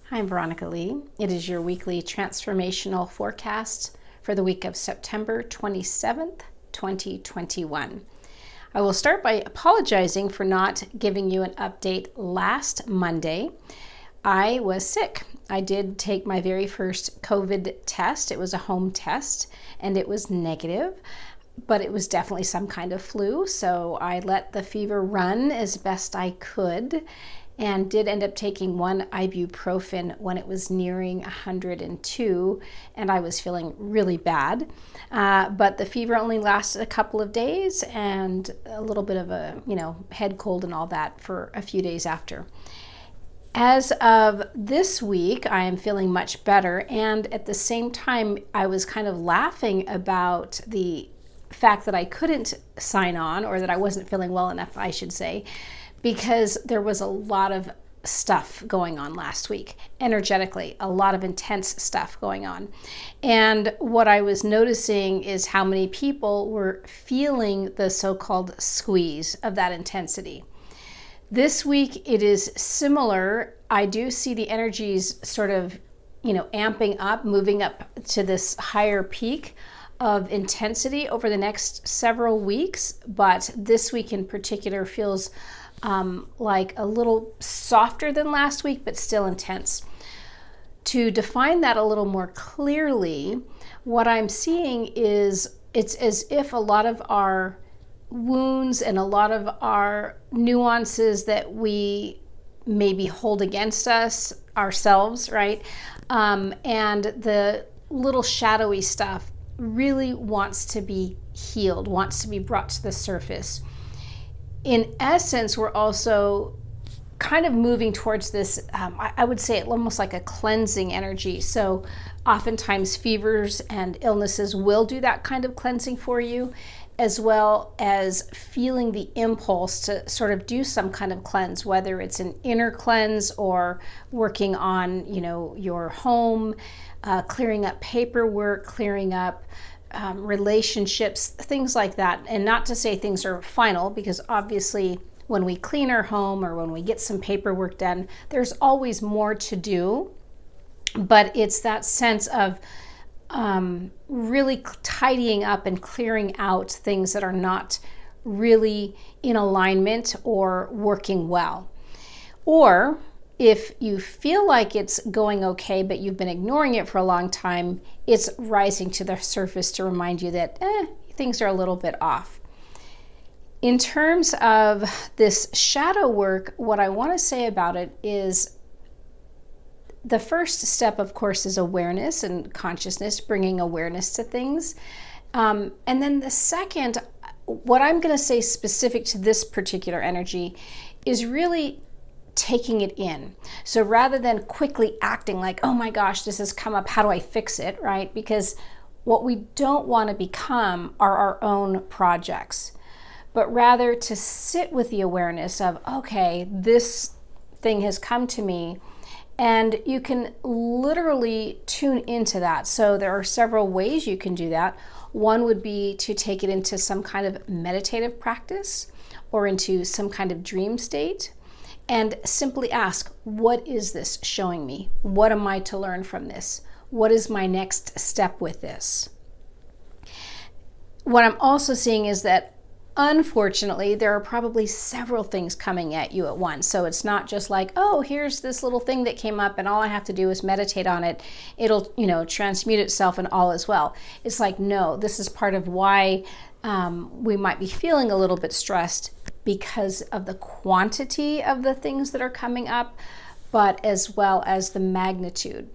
Hi, I'm Veronica Lee. It is your weekly transformational forecast for the week of September 27th, 2021. I will start by apologizing for not giving you an update last Monday. I was sick. I did take my very first COVID test. It was a home test and it was negative, but it was definitely some kind of flu. So I let the fever run as best I could and did end up taking one ibuprofen when it was nearing 102 and I was feeling really bad. But the fever only lasted a couple of days and a little bit of a, head cold and all that for a few days after. As of this week, I am feeling much better, and at the same time, I was kind of laughing about the fact that I couldn't sign on, or that I wasn't feeling well enough, I should say, because there was a lot of stuff going on last week, energetically, a lot of intense stuff going on. And what I was noticing is how many people were feeling the so-called squeeze of that intensity. This week, it is similar. I do see the energies sort of, amping up, moving up to this higher peak of intensity over the next several weeks. But this week in particular feels like a little softer than last week, but still intense. To define that a little more clearly, what I'm seeing is it's as if a lot of our wounds and a lot of our nuances that we maybe hold against us ourselves, right? And the little shadowy stuff really wants to be healed, wants to be brought to the surface. In essence, we're also kind of moving towards this, I would say almost like a cleansing energy. So oftentimes fevers and illnesses will do that kind of cleansing for you, as well as feeling the impulse to sort of do some kind of cleanse, whether it's an inner cleanse or working on, your home, clearing up paperwork, clearing up relationships, things like that. And not to say things are final, because obviously when we clean our home or when we get some paperwork done, there's always more to do. But it's that sense of really tidying up and clearing out things that are not really in alignment or working well. Or if you feel like it's going okay, but you've been ignoring it for a long time, it's rising to the surface to remind you that things are a little bit off. In terms of this shadow work, what I want to say about it is the first step, of course, is awareness and consciousness, bringing awareness to things. And then the second, what I'm going to say specific to this particular energy is really taking it in. So rather than quickly acting like, oh my gosh, this has come up, how do I fix it, right? Because what we don't want to become are our own projects, but rather to sit with the awareness of, okay, this thing has come to me, and you can literally tune into that. So there are several ways you can do that. One would be to take it into some kind of meditative practice or into some kind of dream state, and simply ask, what is this showing me? What am I to learn from this? What is my next step with this? What I'm also seeing is that unfortunately, there are probably several things coming at you at once. So it's not just like, oh, here's this little thing that came up and all I have to do is meditate on it. It'll, transmute itself and all is well. It's like, no, this is part of why we might be feeling a little bit stressed, because of the quantity of the things that are coming up, but as well as the magnitude.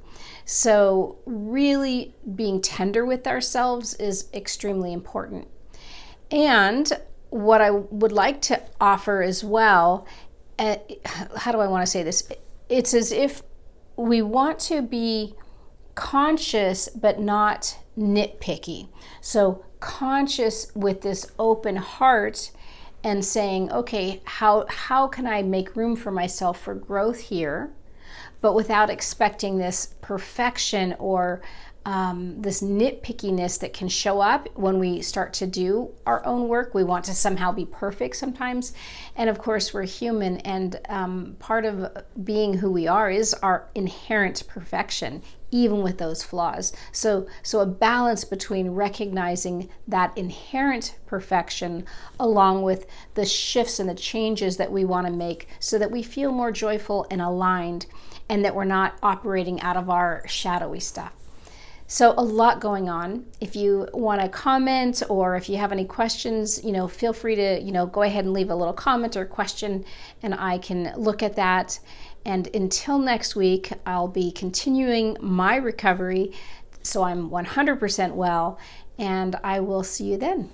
So really being tender with ourselves is extremely important. And what I would like to offer as well, how do I want to say this? It's as if we want to be conscious but not nitpicky. So conscious with this open heart and saying, okay, how can I make room for myself for growth here, but without expecting this perfection or this nitpickiness that can show up when we start to do our own work. We want to somehow be perfect sometimes. And of course, we're human, and part of being who we are is our inherent perfection, even with those flaws. So a balance between recognizing that inherent perfection along with the shifts and the changes that we want to make so that we feel more joyful and aligned, and that we're not operating out of our shadowy stuff. So a lot going on. If you want to comment, or if you have any questions, feel free to, go ahead and leave a little comment or question, and I can look at that. And until next week, I'll be continuing my recovery so I'm 100% well, and I will see you then.